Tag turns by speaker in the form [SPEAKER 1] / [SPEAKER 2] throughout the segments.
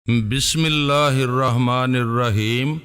[SPEAKER 1] بسم اللہ الرحمن الرحیم۔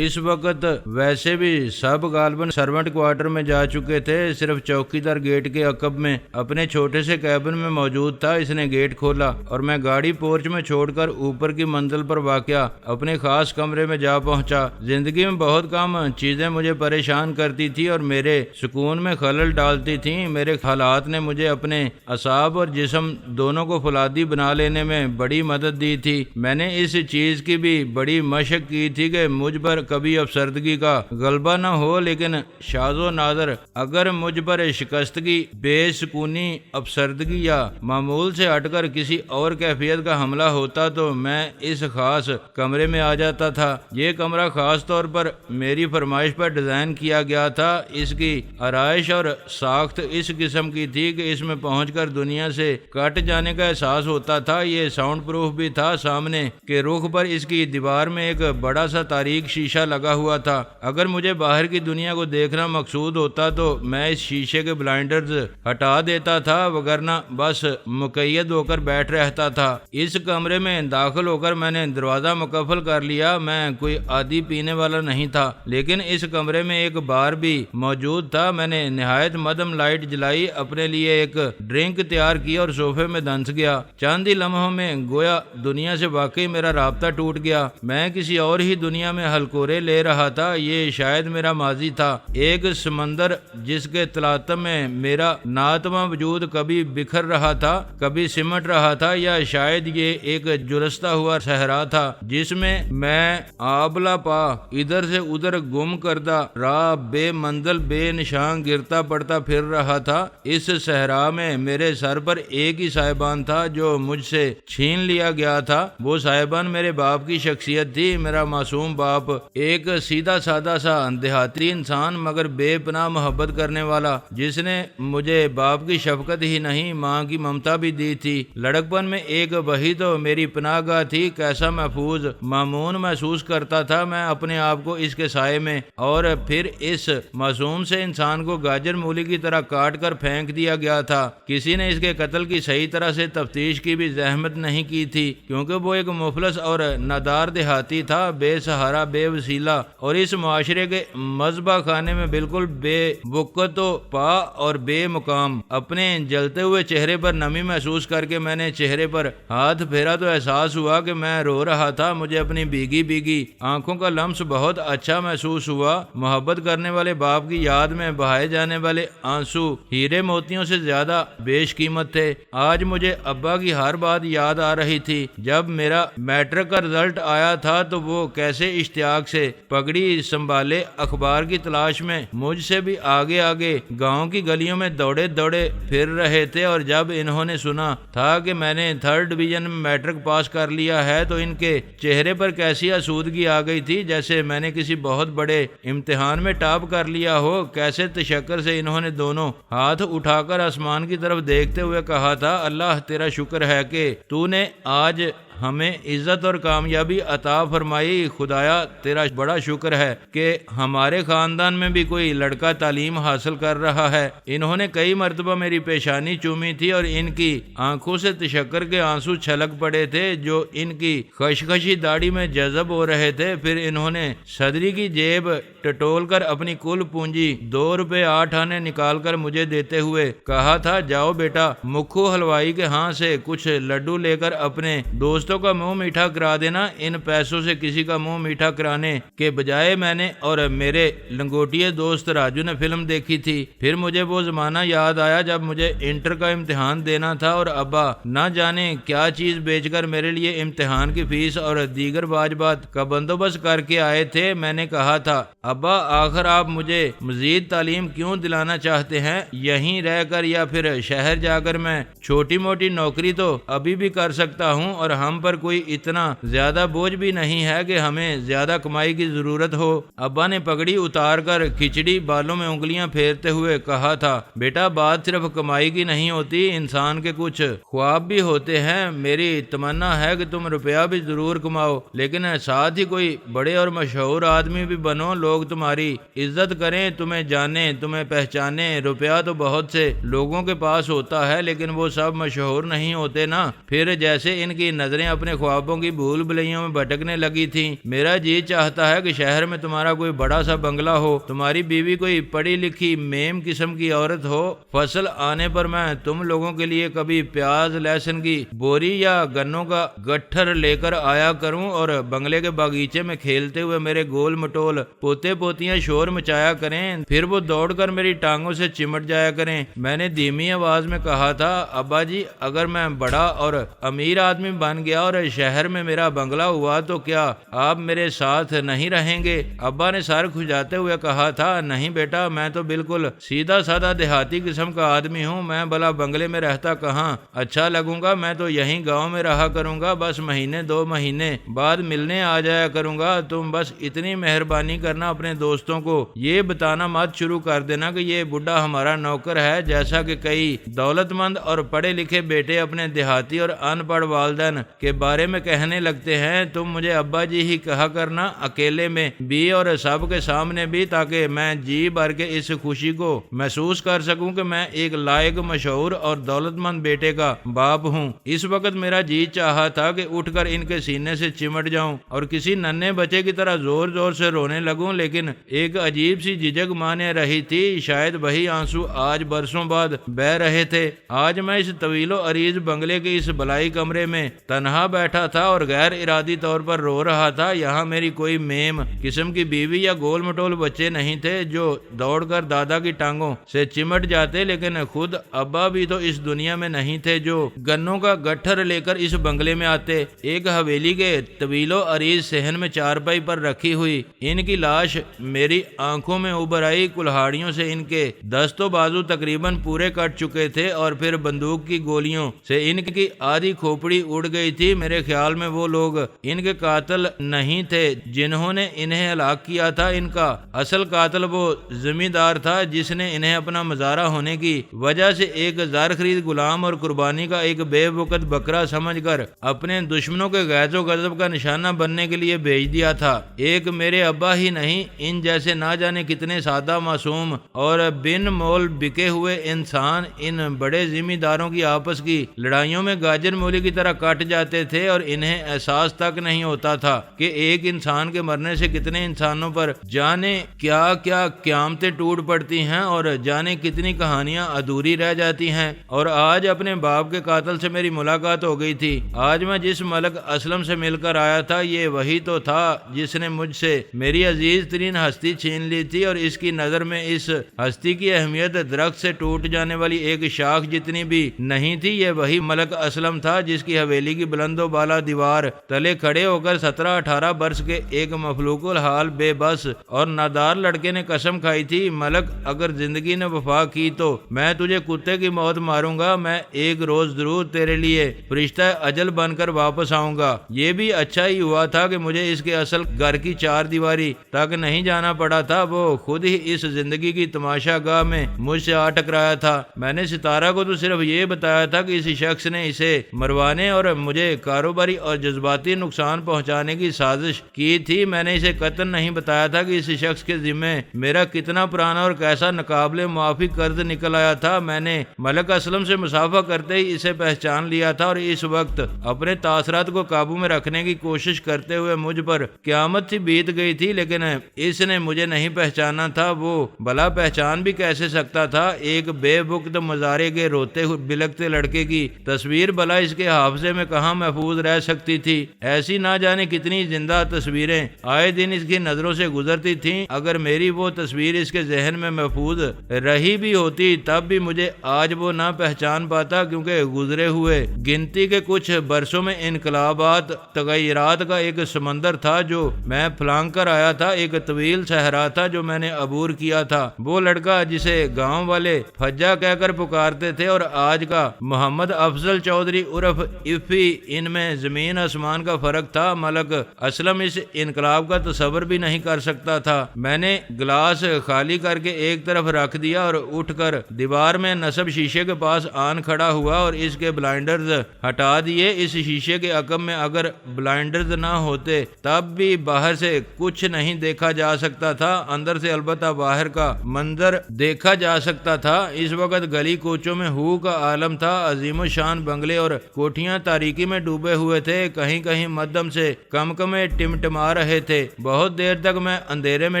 [SPEAKER 1] اس وقت ویسے بھی سب غالباً سرونٹ کوارٹر میں جا چکے تھے، صرف چوکیدار گیٹ کے عقب میں اپنے چھوٹے سے کیبن میں موجود تھا۔ اس نے گیٹ کھولا اور میں گاڑی پورچ میں چھوڑ کر اوپر کی منزل پر واقع اپنے خاص کمرے میں جا پہنچا۔ زندگی میں بہت کم چیزیں مجھے پریشان کرتی تھی اور میرے سکون میں خلل ڈالتی تھیں۔ میرے حالات نے مجھے اپنے اعصاب اور جسم دونوں کو فولادی بنا لینے میں بڑی مدد دی تھی۔ میں نے اس چیز کی بھی بڑی مشق کی تھی کہ مجھ پر کبھی افسردگی کا غلبہ نہ ہو، لیکن شاذ و نادر اگر مجھ پر شکستگی، بے سکونی، افسردگی یا معمول سے ہٹ کر کسی اور کیفیت کا حملہ ہوتا تو میں اس خاص کمرے میں آ جاتا تھا۔ یہ کمرہ خاص طور پر میری فرمائش پر ڈیزائن کیا گیا تھا۔ اس کی آرائش اور ساخت اس قسم کی تھی کہ اس میں پہنچ کر دنیا سے کٹ جانے کا احساس ہوتا تھا۔ یہ ساؤنڈ پروف بھی تھا۔ سامنے کے رخ پر اس کی دیوار میں ایک بڑا سا تاریک شیشہ لگا ہوا تھا۔ اگر مجھے باہر کی دنیا کو دیکھنا مقصود ہوتا تو میں اس شیشے کے بلائنڈرز ہٹا دیتا تھا، وگرنہ بس مقید ہو کر بیٹھ رہتا تھا۔ اس کمرے میں داخل ہو کر میں نے دروازہ مقفل کر لیا۔ میں کوئی عادی پینے والا نہیں تھا، لیکن اس کمرے میں ایک بار بھی موجود تھا۔ میں نے نہایت مدھم لائٹ جلائی، اپنے لیے ایک ڈرنک تیار کی اور صوفے میں دھنس گیا۔ چند ہی لمحوں میں گویا دنیا سے واقعی میرا رابطہ ٹوٹ گیا۔ میں کسی اور ہی دنیا میں ہلکورے لے رہا تھا۔ یہ شاید میرا ماضی تھا، ایک سمندر جس کے تلاطم میں میرا ناتواں وجود کبھی بکھر رہا تھا، کبھی سمٹ رہا تھا، یا شاید یہ ایک جلستا ہوا صحرا تھا جس میں میں آبلا پا ادھر سے ادھر گم کردہ راہ بے منزل بے نشان گرتا پڑتا پھر رہا تھا۔ اس صحرا میں میرے سر پر ایک ہی سائبان تھا جو مجھ سے چھین لیا گیا تھا۔ وہ سائبان میرے باپ کی شخصیت تھی۔ میرا معصوم باپ ایک سیدھا سادہ سا دیہاتی انسان مگر بے پناہ محبت کرنے والا، جس نے مجھے باپ کی شفقت ہی نہیں ماں کی ممتا بھی دی تھی۔ لڑکپن میں ایک وہی تو میری پناہ گاہ تھی۔ کیسا محفوظ مامون محسوس کرتا تھا میں اپنے آپ کو اس کے سائے میں، اور پھر اس معصوم سے انسان کو گاجر مولی کی طرح کاٹ کر پھینک دیا گیا تھا۔ کسی نے اس کے قتل کی صحیح طرح سے تفتیش کی بھی زحمت نہیں کی تھی، کیونکہ وہ ایک مفلس اور نادار دیہاتی تھا، بے سہارا، بے وسیلہ، اور اس معاشرے کے مذبح خانے میں بالکل بے وقت و پا اور بے مقام۔ اپنے جلتے ہوئے چہرے پر نمی محسوس کر کے میں نے چہرے پر ہاتھ پھیرا تو احساس ہوا کہ میں رو رہا تھا۔ مجھے اپنی بھیگی بھیگی آنکھوں کا لمس بہت اچھا محسوس ہوا۔ محبت کرنے والے باپ کی یاد میں بہائے جانے والے آنسو ہیرے موتیوں سے زیادہ بیش قیمت تھے۔ آج مجھے ابا کی ہر بات یاد آ رہی تھی۔ جب میرا میٹرک کا رزلٹ آیا تھا تو وہ کیسے اشتیاق سے پگڑی سنبھالے اخبار کی تلاش میں مجھ سے بھی آگے آگے گاؤں کی گلیوں میں دوڑے دوڑے پھر رہے تھے، اور جب انہوں نے سنا تھا کہ میں نے 3rd ڈویژن میں میٹرک پاس کر لیا ہے تو ان کے چہرے پر کیسی آسودگی آ گئی تھی، جیسے میں نے کسی بہت بڑے امتحان میں ٹاپ کر لیا ہو۔ کیسے تشکر سے انہوں نے دونوں ہاتھ اٹھا کر آسمان کی طرف دیکھتے ہوئے کہا تھا، اللہ تیرا شکر ہے کہ تو نے آج ہمیں عزت اور کامیابی عطا فرمائی۔ خدایا تیرا بڑا شکر ہے کہ ہمارے خاندان میں بھی کوئی لڑکا تعلیم حاصل کر رہا ہے۔ انہوں نے کئی مرتبہ میری پیشانی چومی تھی اور ان کی آنکھوں سے تشکر کے آنسو چھلک پڑے تھے جو ان کی خشخشی داڑھی میں جذب ہو رہے تھے۔ پھر انہوں نے صدری کی جیب ٹٹول کر اپنی کل پونجی 2 روپے 8 آنے نکال کر مجھے دیتے ہوئے کہا تھا، جاؤ بیٹا، مکھو حلوائی کے ہاں سے کچھ لڈو لے کر اپنے دوستوں کا منہ میٹھا کرا دینا۔ ان پیسوں سے کسی کا منہ میٹھا کرانے کے بجائے میں نے اور میرے لنگوٹیے دوست راجو نے فلم دیکھی تھی۔ پھر مجھے وہ زمانہ یاد آیا جب مجھے انٹر کا امتحان دینا تھا اور ابا نہ جانے کیا چیز بیچ کر میرے لیے امتحان کی فیس اور دیگر واجبات کا بندوبست کر کے آئے تھے۔ میں نے کہا تھا، ابا آخر آپ مجھے مزید تعلیم کیوں دلانا چاہتے ہیں؟ یہیں رہ کر یا پھر شہر جا کر میں چھوٹی موٹی نوکری تو ابھی بھی کر سکتا ہوں، اور ہم پر کوئی اتنا زیادہ بوجھ بھی نہیں ہے کہ ہمیں زیادہ کمائی کی ضرورت ہو۔ ابا نے پگڑی اتار کر کھچڑی بالوں میں انگلیاں پھیرتے ہوئے کہا تھا، بیٹا بات صرف کمائی کی نہیں ہوتی، انسان کے کچھ خواب بھی ہوتے ہیں۔ میری تمنا ہے کہ تم روپیہ بھی ضرور کماؤ، لیکن ساتھ ہی کوئی بڑے اور مشہور آدمی بھی بنو، لوگ تمہاری عزت کریں، تمہیں جانیں، تمہیں پہچانیں۔ روپیہ تو بہت سے لوگوں کے پاس ہوتا ہے لیکن وہ سب مشہور نہیں ہوتے نا۔ پھر جیسے ان کی نظریں اپنے خوابوں کی بھول بھلیوں میں بھٹکنے لگی تھیں۔ میرا جی چاہتا ہے کہ شہر میں تمہارا کوئی بڑا سا بنگلہ ہو، تمہاری بیوی کوئی پڑھی لکھی میم قسم کی عورت ہو، فصل آنے پر میں تم لوگوں کے لیے کبھی پیاز لہسن کی بوری یا گنوں کا گٹھر لے کر آیا کروں اور بنگلے کے باغیچے میں کھیلتے ہوئے میرے گول مٹول پوتے پوتیاں شور مچایا کریں، پھر وہ دوڑ کر میری ٹانگوں سے چمٹ جایا کریں۔ میں نے دھیمی آواز میں کہا تھا، ابا جی اگر میں بڑا اور امیر آدمی بن گیا اور شہر میں میرا بنگلہ ہوا تو کیا آپ میرے ساتھ نہیں رہیں گے؟ ابا نے سر کھجاتے ہوئے کہا تھا، نہیں بیٹا، میں تو بالکل سیدھا سادہ دیہاتی قسم کا آدمی ہوں، میں بھلا بنگلے میں رہتا کہاں اچھا لگوں گا؟ میں تو یہیں گاؤں میں رہا کروں گا، بس مہینے 2 مہینے بعد ملنے آ جایا کروں گا۔ تم بس اتنی مہربانی کرنا، اپنے دوستوں کو یہ بتانا مت شروع کر دینا کہ یہ بڈھا ہمارا نوکر ہے، جیسا کہ کئی دولت مند اور پڑھے لکھے بیٹے اپنے دیہاتی اور ان پڑھ والدین کے بارے میں کہنے لگتے ہیں۔ تم مجھے ابا جی ہی کہا کرنا، اکیلے میں بھی اور سب کے سامنے بھی، تاکہ میں جی بھر کے اس خوشی کو محسوس کر سکوں کہ میں ایک لائق، مشہور اور دولت مند بیٹے کا باپ ہوں۔ اس وقت میرا جی چاہا تھا کہ اٹھ کر ان کے سینے سے چمٹ جاؤں اور کسی ننھے بچے کی طرح زور زور سے رونے لگوں، لیکن ایک عجیب سی جھجک مانے رہی تھی، شاید وہی آنسو آج برسوں بعد بہہ رہے تھے۔ آج میں اس طویل و عریض بنگلے کے اس بلائی کمرے میں تنہا بیٹھا تھا اور غیر ارادی طور پر رو رہا تھا۔ یہاں میری کوئی میم قسم کی بیوی یا گول مٹول بچے نہیں تھے جو دوڑ کر دادا کی ٹانگوں سے چمٹ جاتے، لیکن خود ابا بھی تو اس دنیا میں نہیں تھے جو گنوں کا گٹھر لے کر اس بنگلے میں آتے۔ ایک حویلی کے طویل و عریض صحن میں چارپائی پر رکھی ہوئی ان کی لاش میری آنکھوں میں ابھر آئی۔ کلہاڑیوں سے ان کے دست و بازو تقریباً پورے کٹ چکے تھے اور پھر بندوق کی گولیوں سے ان کی آدھی کھوپڑی اڑ گئی تھی۔ میرے خیال میں وہ لوگ ان کے قاتل نہیں تھے جنہوں نے انہیں ہلاک کیا تھا، ان کا اصل قاتل وہ زمیندار تھا جس نے انہیں اپنا مزارع ہونے کی وجہ سے ایک زر خرید غلام اور قربانی کا ایک بے وقت بکرا سمجھ کر اپنے دشمنوں کے غیظ و غضب کا نشانہ بننے کے لیے بھیج دیا تھا۔ ایک میرے ابا ہی نہیں، ان جیسے نہ جانے کتنے سادہ معصوم اور بن مول بکے ہوئے انسان ان بڑے زمینداروں کی آپس کی لڑائیوں میں گاجر مولی کی طرح کٹ جاتے تھے اور انہیں احساس تک نہیں ہوتا تھا کہ ایک انسان کے مرنے سے کتنے انسانوں پر جانے کیا کیا قیامتیں ٹوٹ پڑتی ہیں اور جانے کتنی کہانیاں ادھوری رہ جاتی ہیں۔ اور آج اپنے باپ کے قاتل سے میری ملاقات ہو گئی تھی۔ آج میں جس ملک اسلم سے مل کر آیا تھا یہ وہی تو تھا جس نے مجھ سے میری عزیز ترین ہستی چھین لی تھی، اور اس کی نظر میں اس ہستی کی اہمیت درخت سے ٹوٹ جانے والی ایک شاخ جتنی بھی نہیں تھی۔ یہ وہی ملک اسلم تھا جس کی حویلی کی بلند و بالا دیوار تلے کھڑے ہو کر 17-18 برس کے ایک مفلوق الحال بے بس اور نادار لڑکے نے قسم کھائی تھی، ملک اگر زندگی نے وفا کی تو میں تجھے کتے کی موت ماروں گا، میں ایک روز ضرور تیرے لیے فرشتہ اجل بن کر واپس آؤں گا۔ یہ بھی اچھا ہی ہوا تھا کہ مجھے اس کے اصل گھر کی 4 دیواری تک نہیں جانا پڑا تھا، وہ خود ہی اس زندگی کی تماشا گاہ میں مجھ سے آ ٹکرایا تھا۔ میں نے ستارہ کو تو صرف یہ بتایا تھا کہ اس شخص نے اسے مروانے اور مجھے کاروباری اور جذباتی نقصان پہنچانے کی سازش کی تھی۔ میں نے اسے قطعاً نہیں بتایا تھا کہ اس شخص کے ذمہ میرا کتنا پرانا اور کیسا ناقابل معافی قرض نکل آیا تھا۔ میں نے ملک اسلم سے مصافحہ کرتے ہی اسے پہچان لیا تھا اور اس وقت اپنے تاثرات کو قابو میں رکھنے کی کوشش کرتے ہوئے مجھ پر قیامت سی بیت گئی تھی، لیکن اس نے مجھے نہیں پہچانا تھا۔ وہ بھلا پہچان بھی کیسے سکتا تھا؟ ایک بے وقت مزارے کے روتے ہوئے بلکتے لڑکے کی تصویر بھلا اس کے حافظے میں کہاں محفوظ رہ سکتی تھی؟ ایسی نہ جانے کتنی زندہ تصویریں آئے دن اس کی نظروں سے گزرتی تھیں۔ اگر میری وہ تصویر اس کے ذہن میں محفوظ رہی بھی ہوتی تب بھی مجھے آج وہ نہ پہچان پاتا، کیونکہ گزرے ہوئے گنتی کے کچھ برسوں میں انقلابات، تغیرات کا ایک سمندر تھا جو میں پھلانگ کر آیا تھا، ایک طویل صحرا تھا جو میں نے عبور کیا تھا۔ وہ لڑکا جسے گاؤں والے فجا کہہ کر پکارتے تھے اور آج کا محمد افضل چودھری عرف افی، ان میں زمین آسمان کا فرق تھا۔ ملک اسلم اس انقلاب کا تصور بھی نہیں کر سکتا تھا۔ میں نے گلاس خالی کر کے ایک طرف رکھ دیا اور اٹھ کر دیوار میں نصب شیشے کے پاس آن کھڑا ہوا اور اس کے بلائنڈرز ہٹا دیے۔ اس شیشے کے عقب میں اگر بلائنڈرز نہ ہوتے تب بھی باہر سے کچھ نہیں دیکھا جا سکتا تھا، اندر سے البتہ باہر کا منظر دیکھا جا سکتا تھا۔ اس وقت گلی کوچوں میں ہو کا عالم تھا، عظیم الشان بنگلے اور کوٹھیاں تاریکی میں ڈوبے ہوئے تھے، کہیں کہیں مدھم سے کمکمے ٹمٹما رہے تھے۔ بہت دیر تک میں اندھیرے میں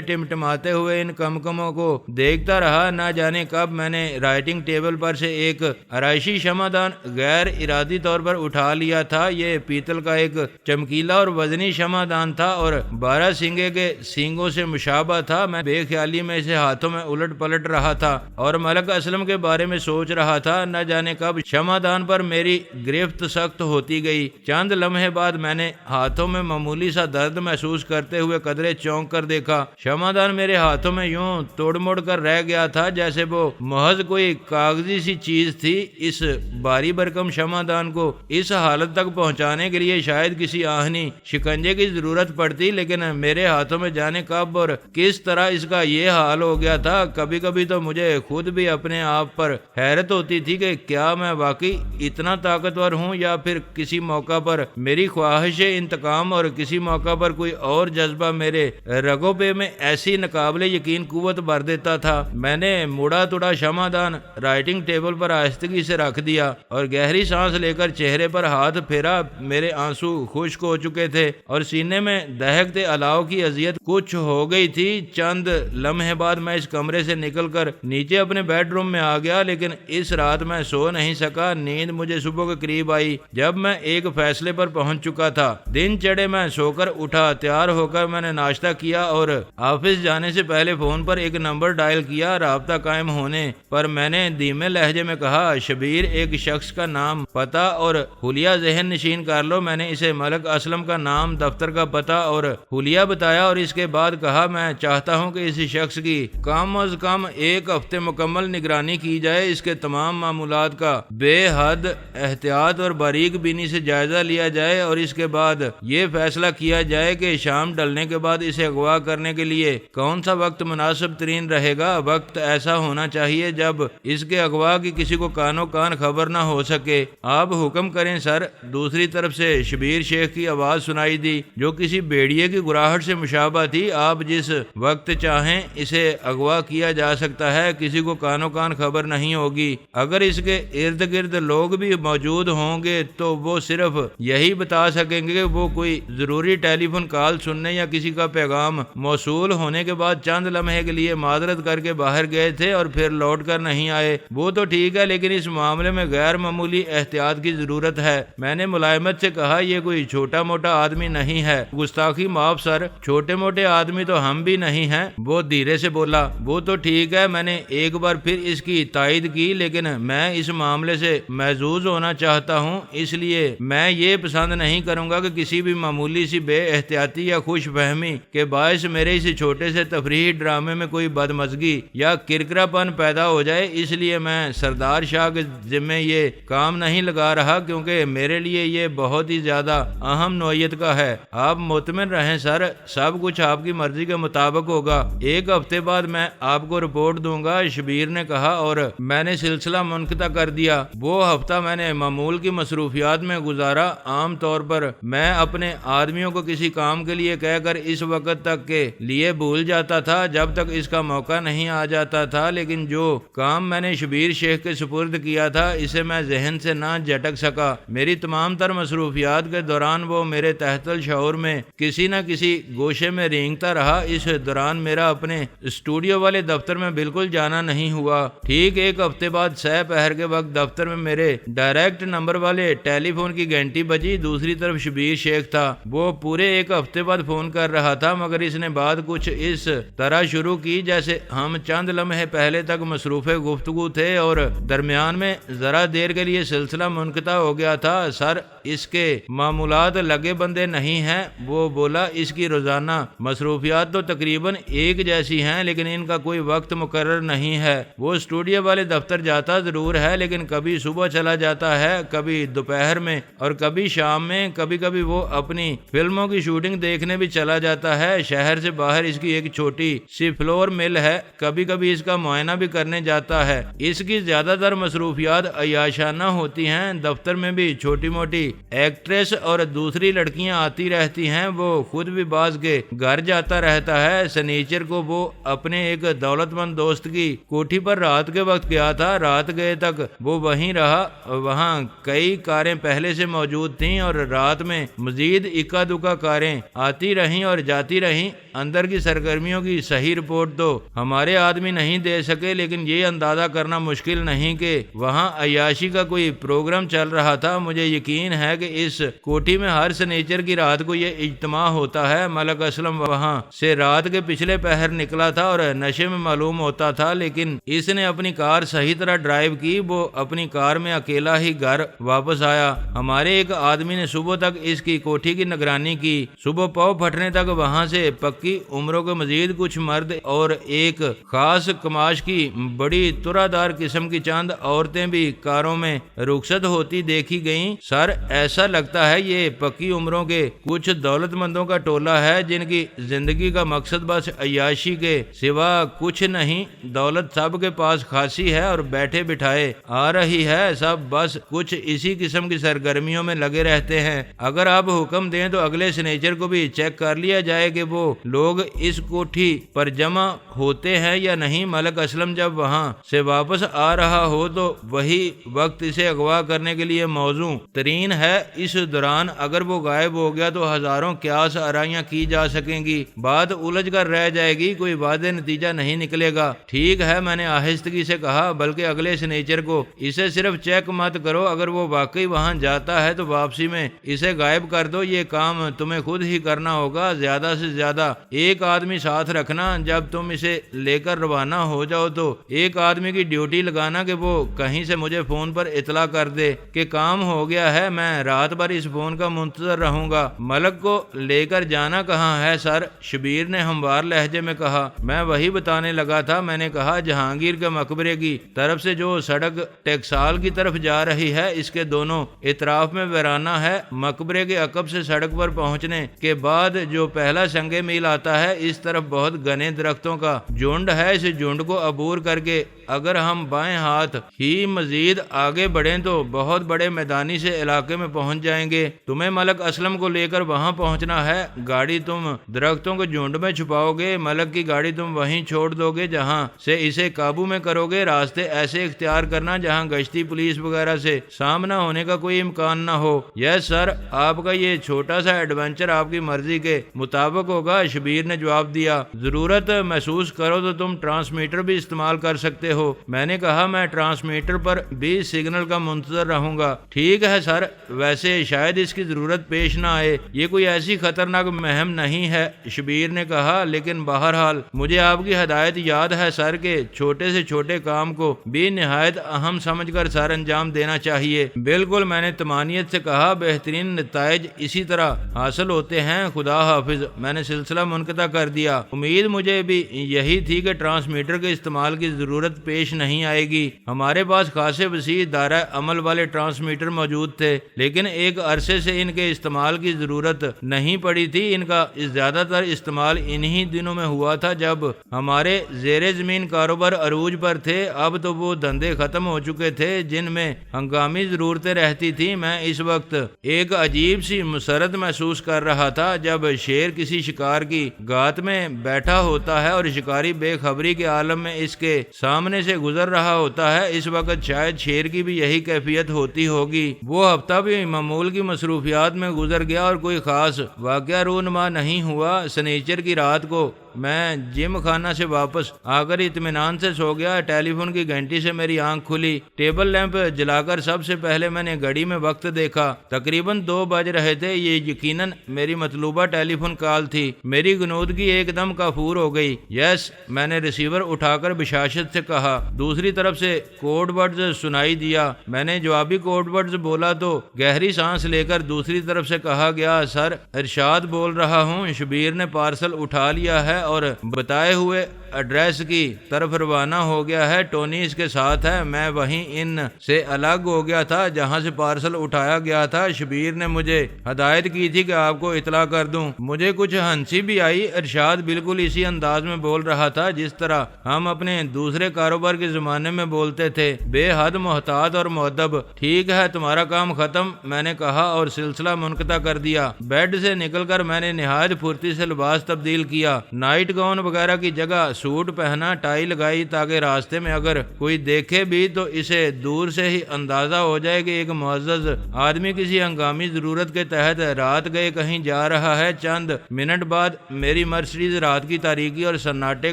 [SPEAKER 1] ٹمٹماتے ہوئے ان کمکموں کو دیکھتا رہا۔ نہ جانے کب میں نے رائٹنگ ٹیبل پر سے ایک آرائشی شمعدان غیر ارادی طور پر اٹھا لیا تھا۔ یہ پیتل کا ایک چمکیلا اور وزنی شمعدان تھا اور 12 سینگے کے سینگوں سے مشابہ تھا۔ میں بے خیالی میں اسے ہاتھوں میں الٹ پلٹ رہا تھا اور ملک اسلم کے بارے میں سوچ رہا تھا۔ نہ جانے کب شمعدان پر میری گرفت سخت ہوتی گئی۔ چند لمحے بعد میں نے ہاتھوں میں معمولی سا درد محسوس کرتے ہوئے قدرے چونک کر دیکھا۔ شمعدان میرے ہاتھوں میں یوں توڑ موڑ کر رہ گیا تھا جیسے وہ محض کوئی کاغذی سی چیز تھی۔ اس بھاری بھرکم شمعدان کو اس حالت تک پہنچانے کے لیے شاید کسی آہنی شکنجے کی ضرورت پڑتی، لیکن میرے ہاتھوں میں جانے کب اور کس طرح اس کا یہ حال ہو گیا تھا۔ کبھی کبھی تو مجھے خود بھی اپنے آپ پر حیرت ہوتی تھی کہ کیا میں واقعی اتنا طاقتور ہوں، یا پھر کسی موقع پر میری خواہش انتقام اور کسی موقع پر کوئی اور جذبہ میرے رگوں پہ میں ایسی ناقابل یقین قوت بھر دیتا تھا۔ میں نے مڑا توڑا شمعدان رائٹنگ ٹیبل پر آہستگی سے رکھ دیا اور گہری سانس لے کر چہرے پر ہاتھ پھیرا۔ میرے آنسو خشک ہو چکے تھے اور سینے میں دہکتے الاؤ کی اذیت کچھ ہو گئی تھی۔ چند لمحے بعد میں اس کمرے سے نکل کر نیچے اپنے بیڈ روم میں آ گیا، لیکن اس رات میں سو نہیں سکا۔ نیند مجھے صبح کے قریب آئی جب میں ایک فیصلے پر پہنچ چکا تھا۔ دن چڑھے میں سو کر اٹھا، تیار ہو کر میں نے ناشتہ کیا اور آفس جانے سے پہلے فون پر ایک نمبر ڈائل کیا۔ رابطہ قائم ہونے پر میں نے دھیمے لہجے میں کہا، شبیر، ایک شخص کا نام، پتہ اور حلیہ ذہن نشین کر لو۔ میں نے اسے ملک اسلم کا نام، دفتر کا پتہ اور حلیہ بتایا اور اس کے بعد کہا، میں چاہتا ہوں کہ اس شخص کی کم از کم 1 ہفتے مکمل نگرانی کی جائے۔ اس کے تمام معمولات کا بے حد احتیاط اور باریک بینی سے جائزہ لیا جائے اور اس کے بعد یہ فیصلہ کیا جائے کہ شام ڈلنے کے بعد اسے اغوا کرنے کے لیے کون سا وقت مناسب ترین رہے گا۔ وقت ایسا ہونا چاہیے جب اس کے اغوا کی کسی کو کانوں کان خبر نہ ہو سکے۔ آپ حکم کریں سر۔ دوسری طرف سے شبیر شیخ کی آواز سنائی دی جو کسی بھیڑیے کی گراہٹ سے مشابہ تھی۔ آپ جس وقت چاہیں اسے اغوا کیا جا سکتا ہے، کسی کو کانوں کان خبر نہیں ہوگی۔ اگر اس کے ارد گرد لوگ بھی موجود ہوں گے تو وہ صرف یہی بتا سکیں گے کہ وہ کوئی ضروری ٹیلی فون کال سننے یا کسی کا پیغام موصول ہونے کے بعد چند لمحے کے لیے معذرت کر کے باہر گئے تھے اور پھر لوٹ کر نہیں آئے۔ وہ تو ٹھیک ہے، لیکن اس معاملے میں غیر معمولی احتیاط کی ضرورت ہے۔ میں نے ملائمت سے کہا، یہ کوئی چھوٹا موٹا آدمی نہیں ہے۔ گستاخی معاف سر، چھوٹے موٹے آدمی تو ہم بھی نہیں ہیں۔ وہ دھیرے سے بولا۔ وہ تو ٹھیک ہے، میں نے ایک بار پھر اس کی تائید کی، لیکن میں اس معاملے سے محظوظ ہونا چاہتا ہوں، اس لیے میں یہ پسند نہیں کروں گا کہ کسی بھی معمولی سی بے احتیاطی یا خوش فہمی کے باعث میرے اس چھوٹے سے تفریحی ڈرامے میں کوئی بدمزگی یا کرکرا پن پیدا ہو جائے۔ اس لیے میں سردار شاہ کے ذمہ یہ کام نہیں لگا رہا، کیونکہ میرے لیے یہ بہت ہی زیادہ اہم نوعیت کا ہے۔ آپ مطمئن رہیں سر، سب کچھ آپ کی مرضی کے مطابق ہوگا۔ 1 ہفتے بعد میں آپ کو رپورٹ دوں گا، شبیر نے کہا، اور میں نے سلسلہ منقطع کر دیا۔ وہ ہفتہ میں نے معمول کی مصروفیات میں گزارا۔ عام طور پر میں اپنے آدمیوں کو کسی کام کے لیے کہہ کر اس وقت تک کے لیے بھول جاتا تھا جب تک اس کا موقع نہیں آ جاتا تھا، لیکن جو کام میں نے شبیر شیخ کے سپرد کیا تھا اسے میں ذہن سے نہ جھٹک سکا۔ میری تمام تر مصروفیات کے دوران وہ میرے تحت الشعور میں کسی نہ کسی گوشے میں رینگتا رہا۔ اس دوران میرا اپنے اسٹوڈیو والے دفتر میں بالکل جانا نہیں ہوا۔ ٹھیک 1 ہفتے بعد سہ پہر کے وقت دفتر میں میرے ڈائریکٹ نمبر والے ٹیلی فون کی گھنٹی بجی۔ دوسری طرف شبیر شیخ تھا۔ وہ پورے 1 ہفتے بعد فون کر رہا تھا، مگر اس نے بات کچھ اس طرح شروع کی جیسے ہم چند لمحے پہلے تک مصروف گفتگو تھے اور درمیان میں ذرا دیر کے لیے سلسلہ منقطع ہو گیا تھا۔ سر، اس کے معمولات لگے بندے نہیں ہیں، وہ بولا۔ اس کی روزانہ مصروفیات تو تقریباً ایک جیسی ہیں، لیکن ان کا کوئی وقت مقرر نہیں ہے۔ وہ اسٹوڈیو والے دفتر جاتا ضرور ہے، لیکن کبھی صبح چلا جاتا ہے، کبھی دوپہر میں اور کبھی شام میں۔ کبھی کبھی وہ اپنی فلموں کی شوٹنگ دیکھنے بھی چلا جاتا ہے۔ شہر سے باہر اس کی ایک چھوٹی سی فلور مل ہے، کبھی کبھی اس کا معائنہ بھی کرنے جاتا ہے۔ اس کی زیادہ تر مصروفیات عیاشانہ ہوتی ہیں۔ دفتر میں بھی چھوٹی موٹی ایکٹریس اور دوسری لڑکیاں آتی رہتی ہیں۔ وہ خود بھی بعض کے گھر جاتا رہتا ہے۔ سنیچر کو وہ اپنے ایک دولت مند دوست کی کوٹھی پر رات کے وقت گیا تھا۔ رات گئے تک وہ وہیں رہا۔ وہاں کئی کاریں پہلے پہلے سے موجود تھیں اور رات میں مزید اکا دکا کاریں آتی رہیں اور جاتی رہیں۔ اندر کی سرگرمیوں کی صحیح رپورٹ تو ہمارے آدمی نہیں دے سکے، لیکن یہ اندازہ کرنا مشکل نہیں کہ وہاں عیاشی کا کوئی پروگرام چل رہا تھا۔ مجھے یقین ہے کہ اس کوٹھی میں ہر سنیچر کی رات کو یہ اجتماع ہوتا ہے۔ ملک اسلم وہاں سے رات کے پچھلے پہر نکلا تھا اور نشے میں معلوم ہوتا تھا، لیکن اس نے اپنی کار صحیح طرح ڈرائیو کی۔ وہ اپنی کار میں اکیلا ہی گھر واپس آیا۔ ہمارے ایک آدمی نے صبح تک اس کی کوٹھی کی نگرانی کی۔ صبح پاؤ پھٹنے تک وہاں سے پکی عمروں کے مزید کچھ مرد اور ایک خاص کماش کی بڑی ترادار قسم کی چند عورتیں بھی کاروں میں رخصت ہوتی دیکھی گئیں۔ سر، ایسا لگتا ہے یہ پکی عمروں کے کچھ دولت مندوں کا ٹولہ ہے جن کی زندگی کا مقصد بس عیاشی کے سوا کچھ نہیں۔ دولت سب کے پاس خاصی ہے اور بیٹھے بٹھائے آ رہی ہے، سب بس کچھ اسی قسم کی سرگرمیوں میں لگے رہتے ہیں۔ اگر آپ حکم دیں تو اگلے سنیچر کو بھی چیک کر لیا جائے کہ وہ لوگ اس کوٹھی پر جمع ہوتے ہیں یا نہیں۔ ملک اسلم جب وہاں سے واپس آ رہا ہو تو وہی وقت اسے اغوا کرنے کے لیے موزوں ترین ہے۔ اس دوران اگر وہ غائب ہو گیا تو ہزاروں قیاس آرائیاں کی جا سکیں گی، بات الجھ کر رہ جائے گی، کوئی واضح نتیجہ نہیں نکلے گا۔ ٹھیک ہے، میں نے آہستگی سے کہا، بلکہ اگلے سنیچر کو اسے صرف چیک مت کرو، اگر وہ واقعی وہاں جاتا ہے تو واپسی میں اسے غائب کر دو۔ یہ کام تمہیں خود ہی کرنا ہوگا، زیادہ سے زیادہ ایک آدمی ساتھ رکھنا۔ جب تم اسے لے کر روانہ ہو جاؤ تو ایک آدمی کی ڈیوٹی لگانا کہ وہ کہیں سے مجھے فون پر اطلاع کر دے کہ کام ہو گیا ہے۔ میں رات بھر اس فون کا منتظر رہوں گا۔ ملک کو لے کر جانا کہاں ہے سر؟ شبیر نے ہموار لہجے میں کہا۔ میں وہی بتانے لگا تھا، میں نے کہا جہانگیر کے مقبرے کی طرف سے جو سڑک ٹیکسال کی طرف جا رہی ہے اس کے دونوں اطراف میں ویرانہ ہے۔ مقبرے کے عقب سے سڑک پر پہنچنے کے بعد جو پہلا سنگے میل آتا ہے اس طرف بہت گھنے درختوں کا جھنڈ ہے۔ اس جھنڈ کو عبور کر کے اگر ہم بائیں ہاتھ ہی مزید آگے بڑھیں تو بہت بڑے میدانی سے علاقے میں پہنچ جائیں گے۔ تمہیں ملک اسلم کو لے کر وہاں پہنچنا ہے۔ گاڑی تم درختوں کے جھنڈ میں چھپاؤ گے، ملک کی گاڑی تم وہیں چھوڑ دو گے جہاں سے اسے قابو میں کرو گے۔ راستے ایسے اختیار کرنا جہاں گشتی پولیس وغیرہ سے سامنا ہونے کا کوئی امکان نہ ہو۔ یس سر، آپ کا یہ چھوٹا سا ایڈونچر آپ کی مرضی کے مطابق ہوگا، شبیر نے جواب دیا۔ ضرورت محسوس کرو تو تم ٹرانسمیٹر بھی استعمال کر سکتے ہو۔ میں نے کہا میں ٹرانسمیٹر پر بھی سگنل کا منتظر رہوں گا۔ ٹھیک ہے سر، ویسے شاید اس کی ضرورت پیش نہ آئے، یہ کوئی ایسی خطرناک مہم نہیں ہے، شبیر نے کہا، لیکن بہرحال مجھے آپ کی ہدایت یاد ہے سر کہ چھوٹے سے چھوٹے کام کو بھی نہایت اہم سمجھ کر سر انجام دینا چاہیے۔ بالکل، میں نے طمانینت سے کہا، بہترین نتائج اسی طرح حاصل ہوتے ہیں۔ خدا حافظ۔ میں نے سلسلہ منقطع کر دیا۔ امید مجھے بھی یہی تھی کہ ٹرانسمیٹر کے استعمال کی ضرورت پیش نہیں آئے گی۔ ہمارے پاس خاصے وسیع دائرہ عمل والے ٹرانسمیٹر موجود تھے، لیکن ایک عرصے سے ان کے استعمال کی ضرورت نہیں پڑی تھی۔ ان کا زیادہ تر استعمال انہی دنوں میں ہوا تھا جب ہمارے زیر زمین کاروبار عروج پر تھے۔ اب تو وہ دھندے ختم ہو چکے تھے جن میں ہنگامی ضرورتیں رہتی تھیں۔ میں اس وقت ایک عجیب سی مسرت محسوس کر رہا تھا۔ جب شیر کسی شکار کی گات میں بیٹھا ہوتا ہے اور شکاری بے خبری کے عالم میں اس کے سامنے سے گزر رہا ہوتا ہے، اس وقت شاید شیر کی بھی یہی کیفیت ہوتی ہوگی۔ وہ ہفتہ بھی معمول کی مصروفیات میں گزر گیا اور کوئی خاص واقعہ رونما نہیں ہوا۔ سنیچر کی رات کو میں جم خانہ سے واپس آ کر اطمینان سے سو گیا۔ ٹیلی فون کی گھنٹی سے میری آنکھ کھلی۔ ٹیبل لیمپ جلا کر سب سے پہلے میں نے گھڑی میں وقت دیکھا۔ تقریباً 2 بج رہے تھے۔ یہ یقیناً میری مطلوبہ ٹیلی فون کال تھی۔ میری غنودگی ایک دم کافور ہو گئی۔ یس، میں نے ریسیور اٹھا کر بشاشت سے کہا۔ دوسری طرف سے کوڈ ورڈز سنائی دیا۔ میں نے جوابی کوڈ ورڈز بولا تو گہری سانس لے کر دوسری طرف سے کہا گیا، سر ارشاد بول رہا ہوں، شبیر نے پارسل اٹھا لیا ہے اور بتائے ہوئے ایڈریس کی طرف روانہ ہو گیا ہے۔ ٹونی اس کے ساتھ ہے۔ میں وہیں ان سے الگ ہو گیا تھا جہاں سے پارسل اٹھایا گیا تھا۔ شبیر نے مجھے ہدایت کی تھی کہ آپ کو اطلاع کر دوں۔ مجھے کچھ ہنسی بھی آئی۔ ارشاد بالکل اسی انداز میں بول رہا تھا جس طرح ہم اپنے دوسرے کاروبار کے زمانے میں بولتے تھے، بے حد محتاط اور مؤدب۔ ٹھیک ہے، تمہارا کام ختم، میں نے کہا اور سلسلہ منقطع کر دیا۔ بیڈ سے نکل کر میں نے نہایت پھرتی سے لباس تبدیل کیا۔ نائٹ گاؤن وغیرہ کی جگہ سوٹ پہنا، ٹائی لگائی تاکہ راستے میں اگر کوئی دیکھے بھی تو اسے دور سے ہی اندازہ ہو جائے کہ ایک معزز آدمی کسی ہنگامی ضرورت کے تحت رات گئے کہیں جا رہا ہے۔ چند منٹ بعد میری مرسیڈیز رات کی تاریکی اور سناٹے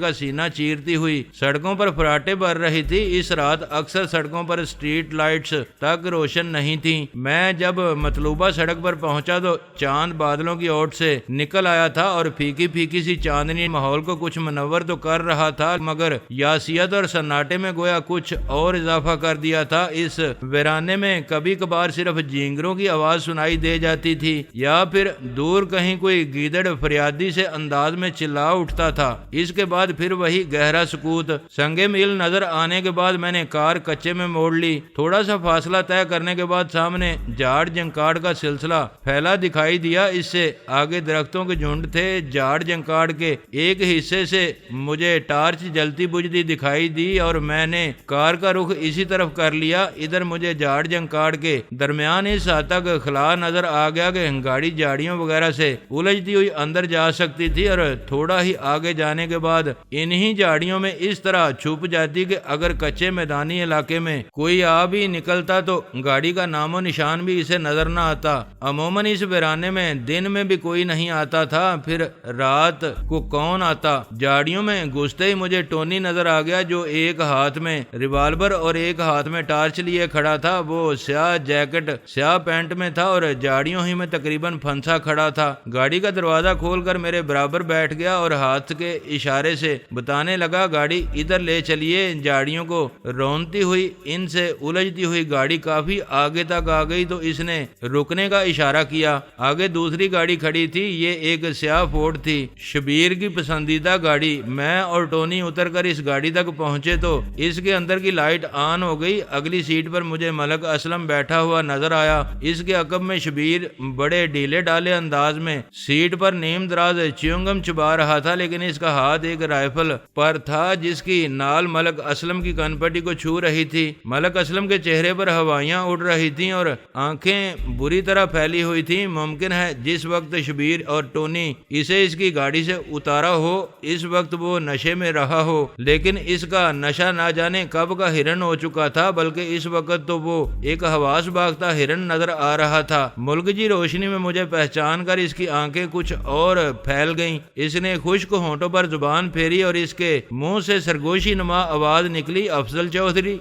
[SPEAKER 1] کا سینہ چیرتی ہوئی سڑکوں پر فراٹے بھر رہی تھی۔ اس رات اکثر سڑکوں پر اسٹریٹ لائٹس تک روشن نہیں تھیں۔ میں جب مطلوبہ سڑک پر پہنچا تو چاند بادلوں کی اوٹ سے نکل آیا تھا اور پھیکی پھیکی سی چاندنی ماحول کو کچھ منور تو کر رہا تھا مگر یاسیت اور سناٹے میں گویا کچھ اور اضافہ کر دیا تھا۔ اس ویرانے میں کبھی کبھار صرف جینگروں کی آواز سنائی دے جاتی تھی یا پھر دور کہیں کوئی گیدڑ فریادی سے انداز میں چلا اٹھتا تھا۔ اس کے بعد پھر وہی گہرا سکوت۔ سنگے میل نظر آنے کے بعد میں نے کار کچے میں موڑ لی۔ تھوڑا سا فاصلہ طے کرنے کے بعد سامنے جھاڑ جنکاڑ کا سلسلہ پھیلا دکھائی دیا۔ اس سے آگے درختوں کے جھنڈ تھے۔ جھاڑ جنکاڑ کے ایک حصے سے مجھے ٹارچ جلتی بجھتی دکھائی دی اور میں نے کار کا رخ اسی طرف کر لیا۔ ادھر مجھے جھاڑ جنکاڑ کے درمیان اس حد تک خلا نظر آ گیا کہ گاڑی جھاڑیوں وغیرہ سے الجھتی ہوئی اندر جا سکتی تھی اور تھوڑا ہی آگے جانے کے بعد انہی جھاڑیوں میں اس طرح چھپ جاتی کہ اگر کچے میدانی علاقے میں کوئی آ بھی نکلتا تو گاڑی کا نام و نشان بھی اسے نظر نہ آتا۔ عموماً اس ویرانے میں دن میں بھی کوئی نہیں آتا تھا، پھر رات کو کون آتا۔ جھاڑیوں میں گھستے ہی مجھے ٹونی نظر آ گیا جو ایک ہاتھ میں ریوالور اور ایک ہاتھ میں ٹارچ لیے کھڑا تھا۔ وہ سیاہ جیکٹ سیاہ پینٹ میں تھا اور جھاڑیوں ہی میں تقریباً پھنسا کھڑا تھا۔ گاڑی کا دروازہ کھول کر میرے برابر بیٹھ گیا اور ہاتھ کے اشارے سے بتانے لگا گاڑی ادھر لے چلیے۔ جھاڑیوں کو رونتی ہوئی ان سے الجھتی ہوئی گاڑی کافی آگے تک آ گئی تو اس نے رکنے کا اشارہ کیا۔ آگے دوسری گاڑی کھڑی تھی، یہ ایک سیاہ فورڈ تھی، شبیر کی پسندیدہ گاڑی۔ میں اور ٹونی اتر کر اس گاڑی تک پہنچے تو اس کے اندر کی لائٹ آن ہو گئی۔ اگلی سیٹ پر مجھے ملک اسلم بیٹھا ہوا نظر آیا۔ اس کے عقب میں شبیر بڑے ڈھیلے ڈالے انداز میں سیٹ پر نیم دراز چیونگم چبا رہا تھا، لیکن اس کا ہاتھ ایک رائفل پر تھا جس کی نال ملک اسلم کی کنپٹی کو چھو رہی تھی۔ ملک اسلم کے چہرے پر ہوائیاں اڑ رہی تھیں اور آنکھیں بری طرح پھیلی ہوئی تھیں۔ ممکن ہے جس وقت شبیر اور ٹونی اسے اس کی گاڑی سے اتارا ہو اس وقت وہ نشے میں رہا ہو، لیکن اس کا نشہ نہ جانے کب کا ہرن ہو چکا تھا، بلکہ اس وقت تو وہ ایک حواس باختہ ہرن نظر آ رہا تھا۔ ملگجی روشنی میں مجھے پہچان کر اس کی آنکھیں کچھ اور پھیل گئیں۔ اس نے خشک ہونٹوں پر زبان پھیری اور اس کے منہ سے سرگوشی نما آواز نکلی، افضل چودھری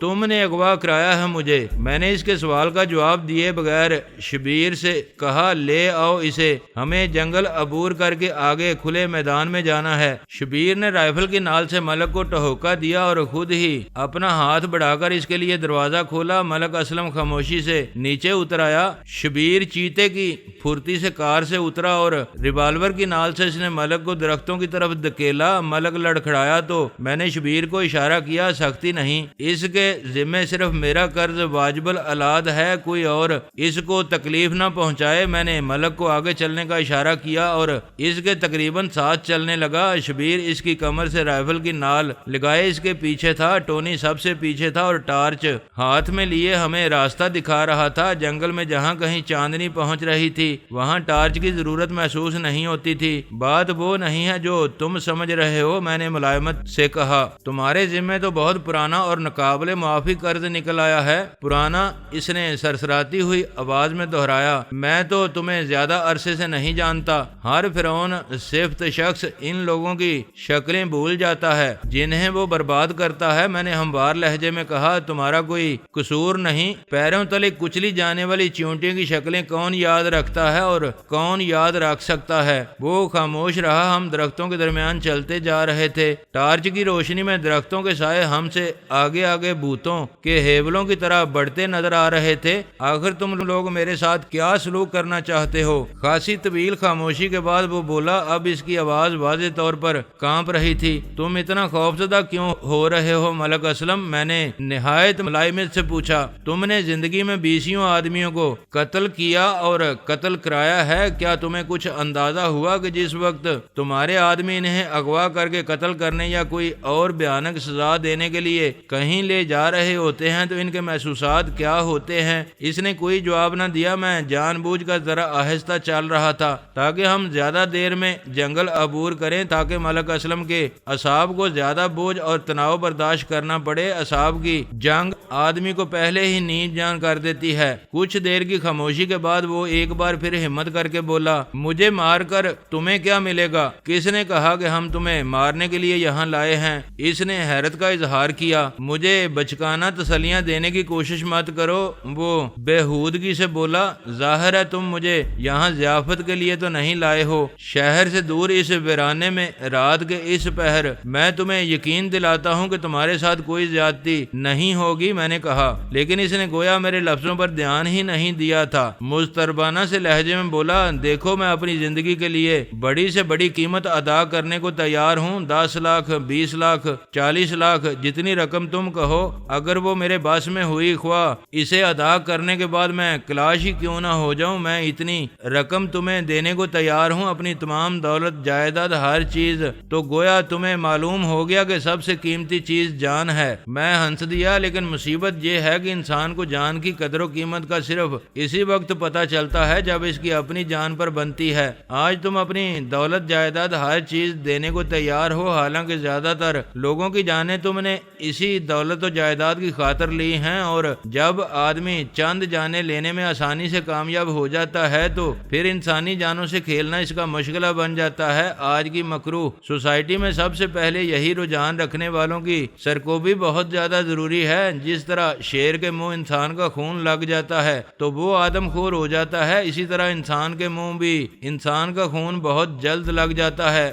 [SPEAKER 1] تم نے اغوا کرایا ہے مجھے۔ میں نے اس کے سوال کا جواب دیے بغیر شبیر سے کہا لے آؤ اسے، ہمیں جنگل عبور کر کے آگے کھلے میدان میں جانا ہے۔ شبیر نے رائفل کی نال سے ملک کو ٹہوکا دیا اور خود ہی اپنا ہاتھ بڑھا کر اس کے لیے دروازہ کھولا۔ ملک اسلم خاموشی سے نیچے اتر آیا۔ شبیر چیتے کی پھرتی سے کار سے اترا اور ریوالور کی نال سے اس نے ملک کو درختوں کی طرف دھکیلا۔ ملک لڑکھڑایا تو میں نے شبیر کو اشارہ کیا، سختی نہیں، اس کے ذمہ صرف میرا قرض واجب الالاد ہے، کوئی اور اس کو تکلیف نہ پہنچائے۔ میں نے ملک کو آگے چلنے کا اشارہ کیا اور اس کے تقریباً ساتھ چلنے لگا۔ شبیر اس کی کمر سے رائفل کی نال لگائے اس کے پیچھے تھا۔ ٹونی سب سے پیچھے تھا اور ٹارچ ہاتھ میں لیے ہمیں راستہ دکھا رہا تھا۔ جنگل میں جہاں کہیں چاندنی پہنچ رہی تھی وہاں ٹارچ کی ضرورت محسوس نہیں ہوتی تھی۔ بات وہ نہیں ہے جو تم سمجھ رہے ہو، میں نے ملائمت سے کہا۔ تمہارے ذمہ تو بہت پرانا اور ناقابل معافی قرض نکل آیا ہے۔ پرانا؟ اس نے سرسراتی ہوئی آواز میں دہرایا۔ میں تو تمہیں زیادہ عرصے سے نہیں جانتا۔ ہر فرعون صفت شخص ان لوگوں کی شکلیں بھول جاتا ہے جنہیں وہ برباد کرتا ہے۔ میں نے ہموار لہجے میں کہا تمہارا کوئی قصور نہیں، پیروں تلے کچلی جانے والی چیونٹیوں کی شکلیں کون یاد رکھتا ہے اور کون یاد رکھ سکتا ہے۔ وہ خاموش رہا۔ ہم درختوں کے درمیان چلتے جا رہے تھے۔ ٹارچ کی روشنی میں درختوں کے سائے ہم سے آگے آگے بھوتوں کے ہیولوں کی طرح بڑھتے نظر آ رہے تھے۔ آخر تم لوگ میرے ساتھ کیا سلوک کرنا چاہتے ہو؟ خاصی طویل خاموشی کے بعد وہ بولا، اب اس کی آواز واضح طور پر کانپ رہی تھی۔ تم اتنا خوفزدہ کیوں ہو رہے ہو ملک اسلم؟ میں نے نہایت ملائمت سے پوچھا۔ تم نے زندگی میں 20 آدمیوں کو قتل کیا اور قتل کرایا ہے، کیا تمہیں کچھ اندازہ ہوا کہ جس وقت تمہارے آدمی انہیں اغوا کر کے قتل کرنے یا کوئی اور بھیانک سزا دینے کے لیے کہیں لے جا رہے ہوتے ہیں تو ان کے محسوسات کیا ہوتے ہیں؟ اس نے کوئی جواب نہ دیا۔ میں جان بوجھ کر ذرا آہستہ چل رہا تھا تاکہ ہم زیادہ دیر میں جنگل عبور کریں، تاکہ ملک اسلم کے اصحاب کو زیادہ بوجھ اور تناؤ برداشت کرنا پڑے۔ اصحاب کی جنگ آدمی کو پہلے ہی نیند جان کر دیتی ہے۔ کچھ دیر کی خاموشی کے بعد وہ ایک بار پھر ہمت کر کے بولا، مجھے مار کر تمہیں کیا ملے گا؟ کس نے کہا کہ ہم تمہیں مارنے کے لیے یہاں لائے ہیں؟ اس نے حیرت کا اظہار کیا۔ مجھے بچکانہ تسلیاں دینے کی کوشش مت کرو، وہ بےہودگی سے بولا۔ ظاہر ہے تم مجھے یہاں ضیافت کے لیے تو نہیں لائے ہو، شہر سے دور اس ویرانے میں رات کے اس پہر۔ میں تمہیں یقین دلاتا ہوں کہ تمہارے ساتھ کوئی زیادتی نہیں ہوگی، میں نے کہا، لیکن اس نے گویا میرے لفظوں پر دھیان ہی نہیں دیا تھا۔ مضطربانہ سے لہجے میں بولا، دیکھو میں اپنی زندگی کے لیے بڑی سے بڑی قیمت ادا کرنے کو تیار ہوں، 10 لاکھ، 20 لاکھ، 40 لاکھ، جتنی رقم تم کہو، اگر وہ میرے بس میں ہوئی، خواہ اسے ادا کرنے کے بعد میں کلاش ہی کیوں نہ ہو جاؤں، میں اتنی رقم تمہیں دینے کو تیار ہوں، اپنی تمام دولت، جائیداد، ہر چیز۔ تو گویا تمہیں معلوم ہو گیا کہ سب سے قیمتی چیز جان ہے۔ میں ہنس دیا، لیکن مصیبت یہ ہے کہ انسان کو جان کی قدر و قیمت کا صرف اسی وقت پتہ چلتا ہے جب اس کی اپنی جان پر بنتی ہے۔ آج تم اپنی دولت، جائیداد، ہر چیز دینے کو تیار ہو، حالانکہ زیادہ تر لوگوں کی جانیں تم نے اسی دولت و جائیداد کی خاطر لی ہیں، اور جب آدمی چند جانیں لینے میں آسانی سے کامیاب ہو جاتا ہے تو پھر انسانی جانوں سے کھیلنا اس کا مشغلہ بن جاتا ہے۔ آج کی مکروہ سوسائٹی میں سب سے پہلے یہی رجحان رکھنے والوں کی سرکوبی بہت زیادہ ضروری ہے۔ جس طرح شیر کے منہ انسان کا خون لگ جاتا ہے تو وہ آدم خور ہو جاتا ہے، اسی طرح انسان کے منہ بھی انسان کا خون بہت جلد لگ جاتا ہے۔